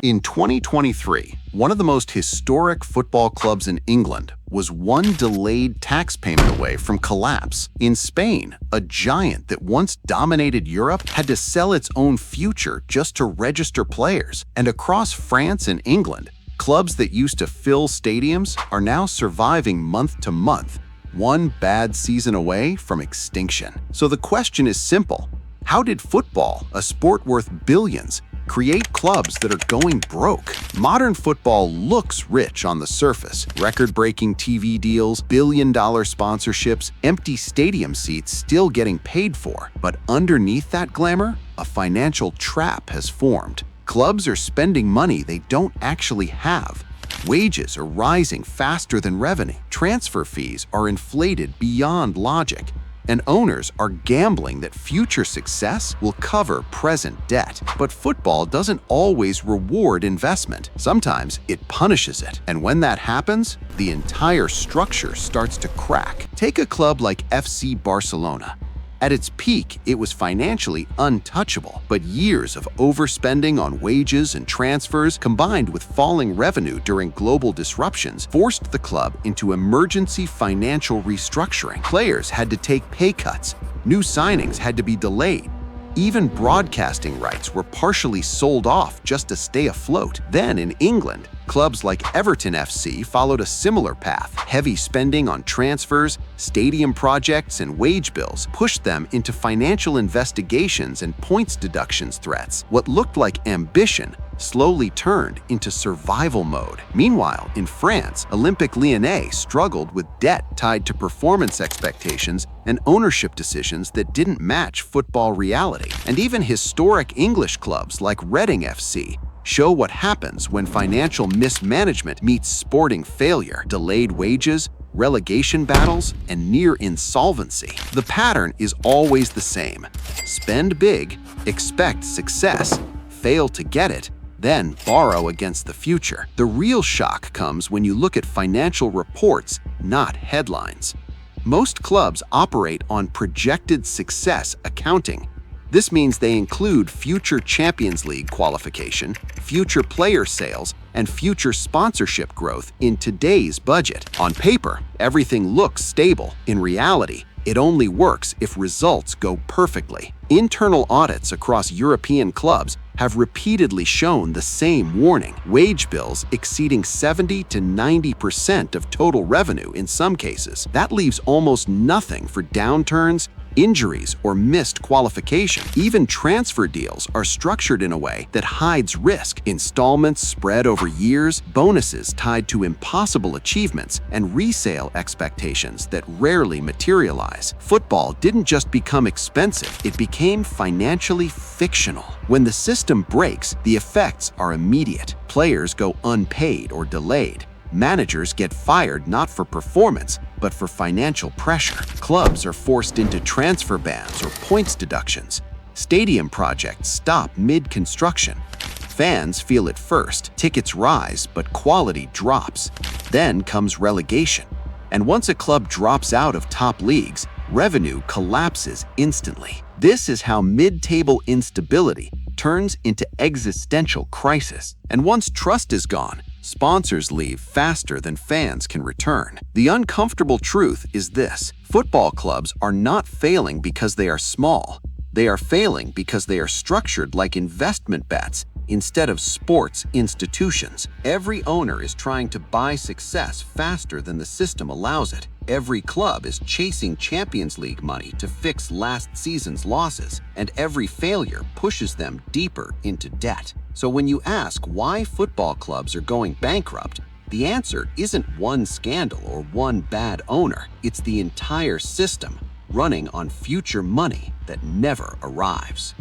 In 2023, one of the most historic football clubs in England was one delayed tax payment away from collapse. In Spain, a giant that once dominated Europe had to sell its own future just to register players. And across France and England, clubs that used to fill stadiums are now surviving month to month, one bad season away from extinction. So the question is simple: how did football, a sport worth billions, create clubs that are going broke? Modern football looks rich on the surface. Record-breaking TV deals, billion-dollar sponsorships, empty stadium seats still getting paid for. But underneath that glamour, a financial trap has formed. Clubs are spending money they don't actually have. Wages are rising faster than revenue. Transfer fees are inflated beyond logic. And owners are gambling that future success will cover present debt. But football doesn't always reward investment. Sometimes it punishes it. And when that happens, the entire structure starts to crack. Take a club like FC Barcelona. At its peak, it was financially untouchable, but years of overspending on wages and transfers combined with falling revenue during global disruptions forced the club into emergency financial restructuring. Players had to take pay cuts, new signings had to be delayed, even broadcasting rights were partially sold off just to stay afloat. Then in England, clubs like Everton FC followed a similar path. Heavy spending on transfers, stadium projects, and wage bills pushed them into financial investigations and points deductions threats. What looked like ambition slowly turned into survival mode. Meanwhile, in France, Olympique Lyonnais struggled with debt tied to performance expectations and ownership decisions that didn't match football reality. And even historic English clubs like Reading FC show what happens when financial mismanagement meets sporting failure: delayed wages, relegation battles, and near insolvency. The pattern is always the same: spend big, expect success, fail to get it, then borrow against the future. The real shock comes when you look at financial reports, not headlines. Most clubs operate on projected success accounting. This means they include future Champions League qualification, future player sales, and future sponsorship growth in today's budget. On paper, everything looks stable. In reality, it only works if results go perfectly. Internal audits across European clubs have repeatedly shown the same warning: wage bills exceeding 70 to 90% of total revenue in some cases. That leaves almost nothing for downturns, injuries, or missed qualification. Even transfer deals are structured in a way that hides risk: installments spread over years, bonuses tied to impossible achievements, and resale expectations that rarely materialize. Football didn't just become expensive, it became financially fictional. When the system breaks, the effects are immediate. Players go unpaid or delayed. Managers get fired not for performance, but for financial pressure. Clubs are forced into transfer bans or points deductions. Stadium projects stop mid-construction. Fans feel it first. Tickets rise, but quality drops. Then comes relegation. And once a club drops out of top leagues, revenue collapses instantly. This is how mid-table instability turns into existential crisis. And once trust is gone, sponsors leave faster than fans can return. The uncomfortable truth is this: football clubs are not failing because they are small. They are failing because they are structured like investment bets instead of sports institutions. Every owner is trying to buy success faster than the system allows it. Every club is chasing Champions League money to fix last season's losses, and every failure pushes them deeper into debt. So when you ask why football clubs are going bankrupt, the answer isn't one scandal or one bad owner. It's the entire system running on future money that never arrives.